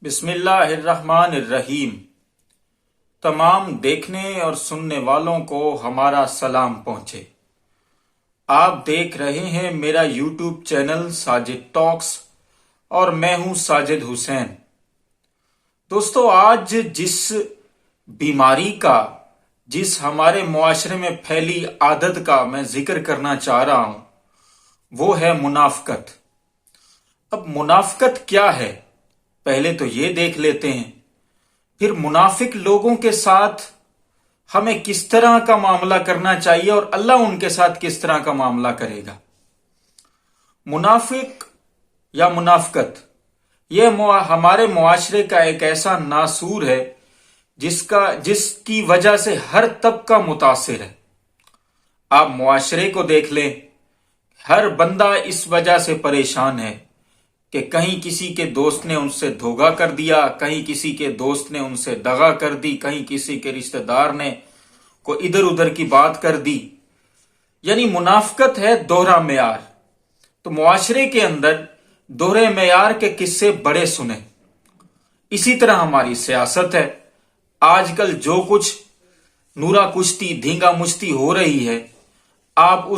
बिस्मिल्लाहिर्रहमानिर्रहीम। तमाम देखने और सुनने वालों को हमारा सलाम पहुंचे। आप देख रहे हैं मेरा यूट्यूब चैनल साजिद टॉक्स और मैं हूं साजिद हुसैन। दोस्तों, आज जिस बीमारी का, जिस हमारे मुआशरे में फैली आदत का मैं जिक्र करना चाह रहा हूं, वो है मुनाफकत। अब मुनाफकत क्या है, पहले तो ये देख लेते हैं। फिर मुनाफिक लोगों के साथ हमें किस तरह का मामला करना चाहिए और अल्लाह उनके साथ किस तरह का मामला करेगा। मुनाफिक या मुनाफकत यह हमारे मुआशरे का एक ऐसा नासूर है जिसकी वजह से हर तबका मुतासिर है। आप मुआशरे को देख लें, हर बंदा इस वजह से परेशान है कि कहीं किसी के दोस्त ने उनसे धोखा कर दिया, कहीं किसी के दोस्त ने उनसे दगा कर दी, कहीं किसी के रिश्तेदार ने को इधर उधर की बात कर दी। यानी मुनाफकत है दोहरा मेयार। तो मुआशरे के अंदर दोहरे मेयार के किस्से बड़े सुने। इसी तरह हमारी सियासत है। आजकल जो कुछ नूरा कुश्ती, धींगा मुश्ती हो रही है, आप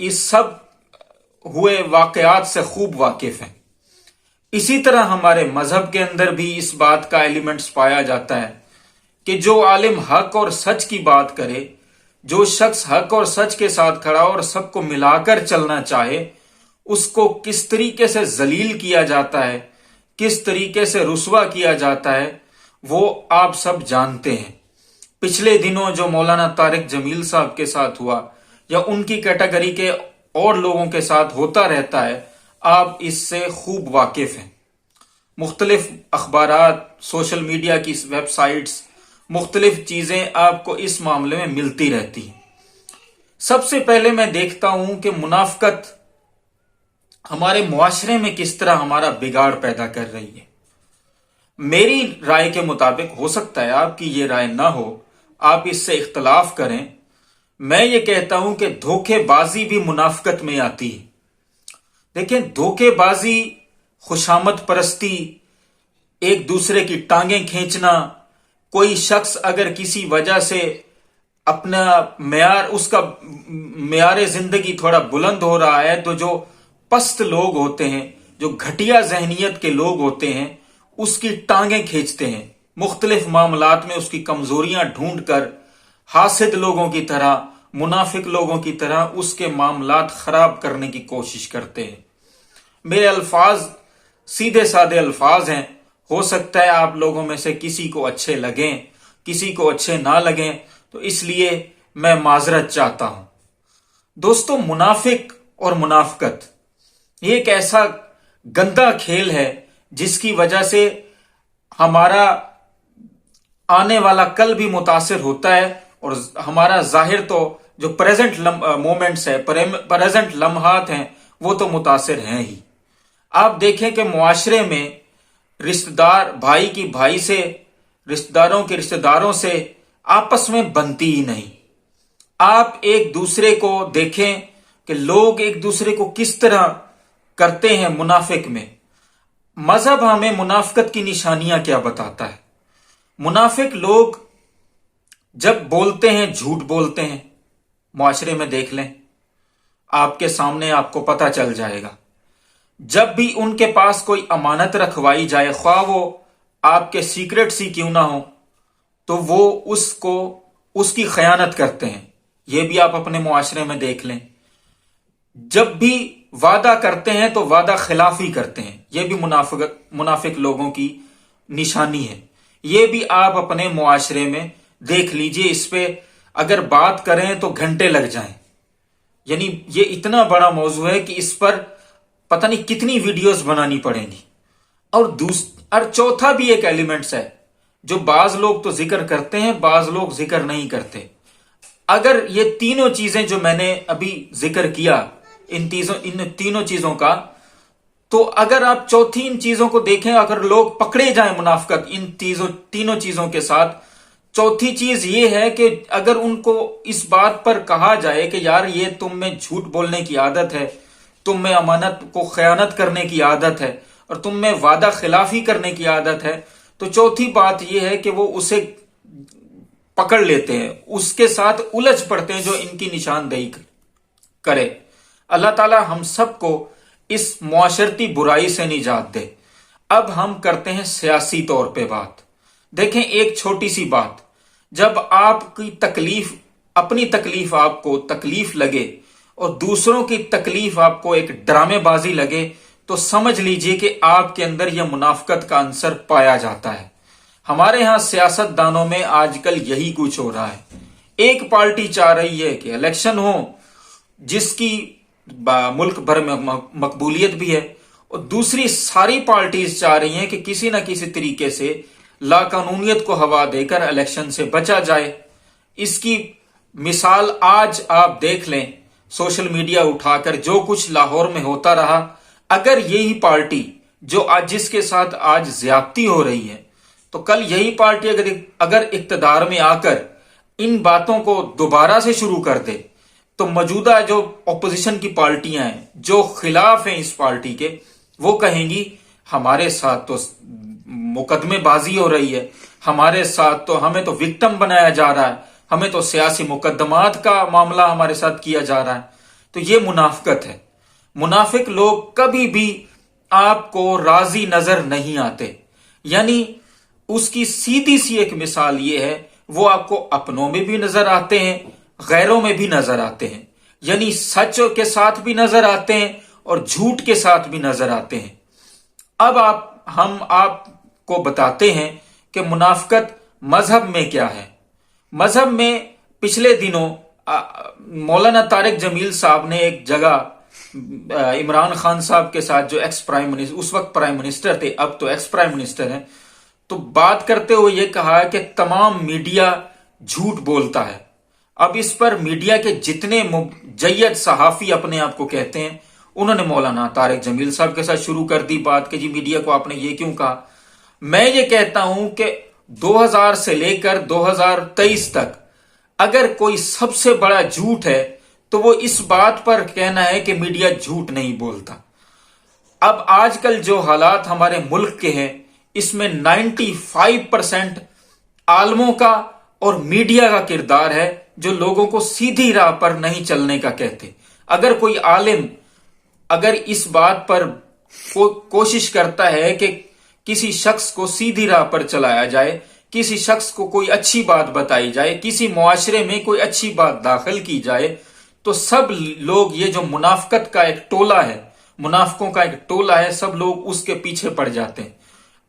इस सब हुए वाकयात से खूब वाकिफ हैं। इसी तरह हमारे मजहब के अंदर भी इस बात का एलिमेंट्स पाया जाता है कि जो आलिम हक और सच की बात करे, जो शख्स हक और सच के साथ खड़ा और सबको मिलाकर चलना चाहे, उसको किस तरीके से जलील किया जाता है, किस तरीके से रुस्वा किया जाता है, वो आप सब जानते हैं। पिछले दिनों जो मौलाना तारिक जमील साहब के साथ हुआ या उनकी कैटेगरी के और लोगों के साथ होता रहता है, आप इससे खूब वाकिफ हैं। मुख्तलिफ अखबारात, सोशल मीडिया की वेबसाइट्स, मुख्तलिफ चीजें आपको इस मामले में मिलती रहती हैं। सबसे पहले मैं देखता हूं कि मुनाफकत हमारे मुआशरे में किस तरह हमारा बिगाड़ पैदा कर रही है। मेरी राय के मुताबिक, हो सकता है आपकी ये राय ना हो, आप इससे इख्तलाफ करें, मैं ये कहता हूं कि धोखेबाजी भी मुनाफकत में आती है। देखिए, धोखेबाजी, खुशामद परस्ती, एक दूसरे की टांगें खींचना, कोई शख्स अगर किसी वजह से अपना उसका मेयार जिंदगी थोड़ा बुलंद हो रहा है, तो जो पस्त लोग होते हैं, जो घटिया जहनियत के लोग होते हैं, उसकी टांगें खींचते हैं। मुख्तलिफ मामलात में उसकी कमजोरियां ढूंढकर हासिद लोगों की तरह, मुनाफिक लोगों की तरह उसके मामलात खराब करने की कोशिश करते हैं। मेरे अल्फाज सीधे साधे अल्फाज हैं। हो सकता है आप लोगों में से किसी को अच्छे लगें, किसी को अच्छे ना लगें, तो इसलिए मैं माजरत चाहता हूं। दोस्तों, मुनाफिक और मुनाफकत ये एक ऐसा गंदा खेल है जिसकी वजह से हमारा आने वाला कल भी मुतासिर होता है और हमारा जाहिर तो जो प्रेजेंट मोमेंट्स है, प्रेजेंट लम्हात हैं, वो तो मुतासिर हैं ही। आप देखें कि मुआशरे में रिश्तेदार भाई की भाई से, रिश्तेदारों के रिश्तेदारों से आपस में बनती ही नहीं। आप एक दूसरे को देखें कि लोग एक दूसरे को किस तरह करते हैं मुनाफिक में। मजहब हमें मुनाफिकत की निशानियां क्या बताता है। मुनाफिक लोग जब बोलते हैं, झूठ बोलते हैं। मुआशरे में देख लें, आपके सामने आपको पता चल जाएगा। जब भी उनके पास कोई अमानत रखवाई जाए, ख्वाह वो आपके सीक्रेट सी क्यों ना हो, तो वो उसकी खयानत करते हैं। यह भी आप अपने मुआशरे में देख लें। जब भी वादा करते हैं तो वादा खिलाफी करते हैं। यह भी मुनाफिक लोगों की निशानी है। यह भी आप अपने मुआशरे में देख लीजिए। इस पे अगर बात करें तो घंटे लग जाएं। यानी ये इतना बड़ा मौजू है कि इस पर पता नहीं कितनी वीडियोस बनानी पड़ेंगी। और चौथा भी एक एलिमेंट्स है जो बाज लोग तो जिक्र करते हैं, बाज लोग जिक्र नहीं करते। अगर ये तीनों चीजें जो मैंने अभी जिक्र किया, इन तीनों चीजों का, तो अगर आप चौथी इन चीजों को देखें, अगर लोग पकड़े जाएं मुनाफिकत इन तीनों चीजों के साथ, चौथी चीज ये है कि अगर उनको इस बात पर कहा जाए कि यार ये तुम में झूठ बोलने की आदत है, तुम में अमानत को खयानत करने की आदत है, اور تم میں وعدہ خلافی کرنے کی عادت ہے، تو چوتھی بات یہ ہے کہ وہ اسے پکڑ لیتے ہیں، اس کے ساتھ الجھ پڑتے ہیں جو ان کی نشاندہی کرے۔ اللہ تعالی ہم سب کو اس معاشرتی برائی سے نجات دے۔ اب ہم کرتے ہیں سیاسی طور پہ بات۔ دیکھیں ایک چھوٹی سی بات، جب آپ کی تکلیف، اپنی تکلیف آپ کو تکلیف لگے اور دوسروں کی تکلیف آپ کو ایک ڈرامے بازی لگے، تو سمجھ لیجئے کہ آپ کے اندر یہ منافقت کا عنصر پایا جاتا ہے۔ ہمارے ہاں سیاست دانوں میں آج کل یہی کچھ ہو رہا ہے۔ ایک پارٹی چاہ رہی ہے کہ الیکشن ہو جس کی ملک بھر میں مقبولیت بھی ہے، اور دوسری ساری پارٹیز چاہ رہی ہیں کہ کسی نہ کسی طریقے سے لاقانونیت کو ہوا دے کر الیکشن سے بچا جائے۔ اس کی مثال آج آپ دیکھ لیں، سوشل میڈیا اٹھا کر جو کچھ لاہور میں ہوتا رہا، اگر یہی پارٹی جو جس کے ساتھ آج زیادتی ہو رہی ہے، تو کل یہی پارٹی اگر اقتدار میں آ کر ان باتوں کو دوبارہ سے شروع کر دے، تو موجودہ جو اپوزیشن کی پارٹیاں ہیں جو خلاف ہیں اس پارٹی کے، وہ کہیں گی ہمارے ساتھ تو مقدمے بازی ہو رہی ہے، ہمارے ساتھ تو ہمیں تو وکٹم بنایا جا رہا ہے، ہمیں تو سیاسی مقدمات کا معاملہ ہمارے ساتھ کیا جا رہا ہے۔ تو یہ منافقت ہے۔ منافق لوگ کبھی بھی آپ کو راضی نظر نہیں آتے، یعنی اس کی سیدھی سی ایک مثال یہ ہے، وہ آپ کو اپنوں میں بھی نظر آتے ہیں، غیروں میں بھی نظر آتے ہیں، یعنی سچ کے ساتھ بھی نظر آتے ہیں اور جھوٹ کے ساتھ بھی نظر آتے ہیں۔ اب ہم آپ کو بتاتے ہیں کہ منافقت مذہب میں کیا ہے۔ مذہب میں پچھلے دنوں مولانا طارق جمیل صاحب نے ایک جگہ عمران خان صاحب کے ساتھ، جو ایکس پرائم منسٹر، اس وقت پرائم منسٹر تھے، اب تو ایکس پرائم منسٹر ہیں، تو بات کرتے ہوئے یہ کہا کہ تمام میڈیا جھوٹ بولتا ہے۔ اب اس پر میڈیا کے جتنے مجید صحافی اپنے آپ کو کہتے ہیں، انہوں نے مولانا طارق جمیل صاحب کے ساتھ شروع کر دی بات کہ جی میڈیا کو آپ نے یہ کیوں کہا۔ میں یہ کہتا ہوں کہ 2000 سے لے کر 2023 تک اگر کوئی سب سے بڑا جھوٹ ہے تو وہ اس بات پر کہنا ہے کہ میڈیا جھوٹ نہیں بولتا۔ اب آج کل جو حالات ہمارے ملک کے ہیں، اس میں 95% عالموں کا اور میڈیا کا کردار ہے، جو لوگوں کو سیدھی راہ پر نہیں چلنے کا کہتے۔ اگر کوئی عالم اگر اس بات پر کوشش کرتا ہے کہ کسی شخص کو سیدھی راہ پر چلایا جائے، کسی شخص کو کوئی اچھی بات بتائی جائے، کسی معاشرے میں کوئی اچھی بات داخل کی جائے، تو سب لوگ، یہ جو منافقت کا ایک ٹولہ ہے، منافقوں کا ایک ٹولہ ہے، سب لوگ اس کے پیچھے پڑ جاتے ہیں۔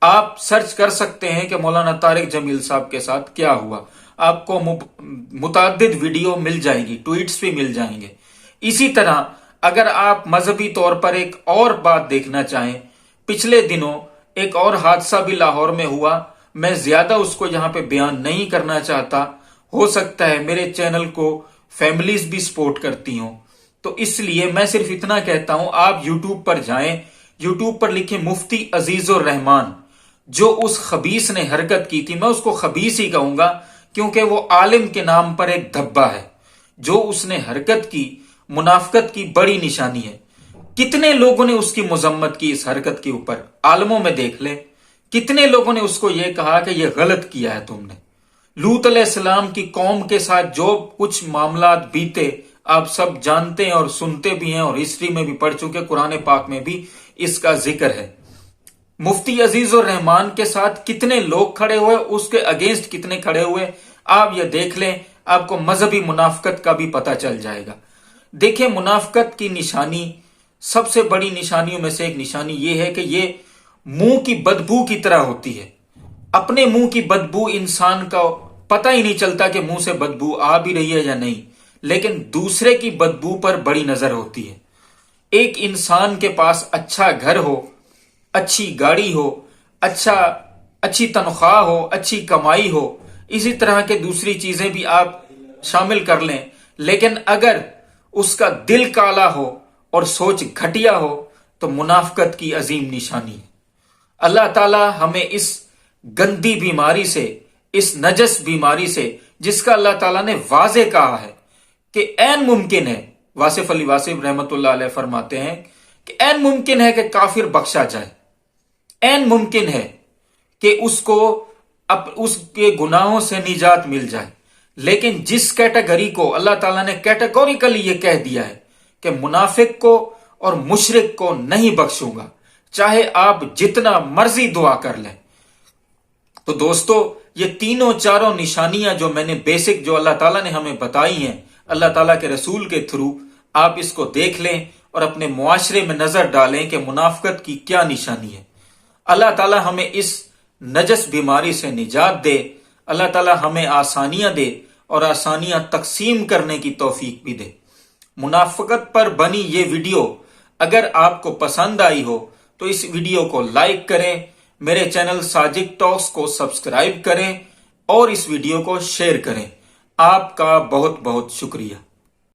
آپ سرچ کر سکتے ہیں کہ مولانا طارق جمیل صاحب کے ساتھ کیا ہوا، آپ کو متعدد ویڈیو مل جائیں گی، ٹویٹس بھی مل جائیں گے۔ اسی طرح اگر آپ مذہبی طور پر ایک اور بات دیکھنا چاہیں، پچھلے دنوں ایک اور حادثہ بھی لاہور میں ہوا، میں زیادہ اس کو یہاں پہ بیان نہیں کرنا چاہتا، ہو سکتا ہے میرے چینل کو فیملیز بھی سپورٹ کرتی ہوں، تو اس لیے میں صرف اتنا کہتا ہوں، آپ یوٹیوب پر جائیں، یوٹیوب پر لکھیں مفتی عزیز الرحمان، جو اس خبیث نے حرکت کی تھی، میں اس کو خبیث ہی کہوں گا کیونکہ وہ عالم کے نام پر ایک دھبا ہے، جو اس نے حرکت کی منافقت کی بڑی نشانی ہے۔ کتنے لوگوں نے اس کی مذمت کی اس حرکت کے اوپر، عالموں میں دیکھ لیں، کتنے لوگوں نے اس کو یہ کہا کہ یہ غلط کیا ہے تم نے۔ لوط علیہ السلام کی قوم کے ساتھ جو کچھ معاملات بیتے آپ سب جانتے ہیں اور سنتے بھی ہیں، اور ہسٹری میں بھی پڑھ چکے، قرآن پاک میں بھی اس کا ذکر ہے۔ مفتی عزیز الرحمان کے ساتھ کتنے لوگ کھڑے ہوئے، اس کے اگینسٹ کتنے کھڑے ہوئے، آپ یہ دیکھ لیں، آپ کو مذہبی منافقت کا بھی پتہ چل جائے گا۔ دیکھیں منافقت کی نشانی، سب سے بڑی نشانیوں میں سے ایک نشانی یہ ہے کہ یہ منہ کی بدبو کی طرح ہوتی ہے۔ اپنے منہ کی بدبو انسان کا پتہ ہی نہیں چلتا کہ منہ سے بدبو آ بھی رہی ہے یا نہیں، لیکن دوسرے کی بدبو پر بڑی نظر ہوتی ہے۔ ایک انسان کے پاس اچھا گھر ہو، اچھی گاڑی ہو، اچھی تنخواہ ہو، اچھی کمائی ہو، اسی طرح کے دوسری چیزیں بھی آپ شامل کر لیں، لیکن اگر اس کا دل کالا ہو اور سوچ گھٹیا ہو تو منافقت کی عظیم نشانی ہے۔ اللہ تعالی ہمیں اس گندی بیماری سے، اس نجس بیماری سے، جس کا اللہ تعالیٰ نے واضح کہا ہے کہ عین ممکن ہے، واصف علی واصف رحمت اللہ علیہ فرماتے ہیں کہ عین ممکن ہے کہ کافر بخشا جائے، ऐन मुमकिन है कि उसको उसके गुनाहों से निजात मिल जाए। लेकिन जिस कैटेगरी को अल्लाह ताला ने कैटेगोरिकली ये कह दिया है कि मुनाफिक को और मुशरिक को नहीं बख्शूंगा, चाहे आप जितना मर्जी दुआ कर लें। तो दोस्तों, ये तीनों चारों निशानियां जो मैंने बेसिक जो अल्लाह ताला ने हमें बताई हैं अल्लाह ताला के रसूल के थ्रू, आप इसको देख लें और अपने मुआशरे में नजर डालें कि मुनाफिकत की क्या निशानी है। अल्लाह ताला हमें इस नजस बीमारी से निजात दे, अल्लाह ताला हमें आसानियां दे और आसानियां तकसीम करने की तौफीक भी दे। मुनाफिकत पर बनी ये वीडियो अगर आपको पसंद आई हो तो इस वीडियो को लाइक करें, मेरे चैनल साजिद टॉक्स को सब्सक्राइब करें और इस वीडियो को शेयर करें। आपका बहुत बहुत शुक्रिया।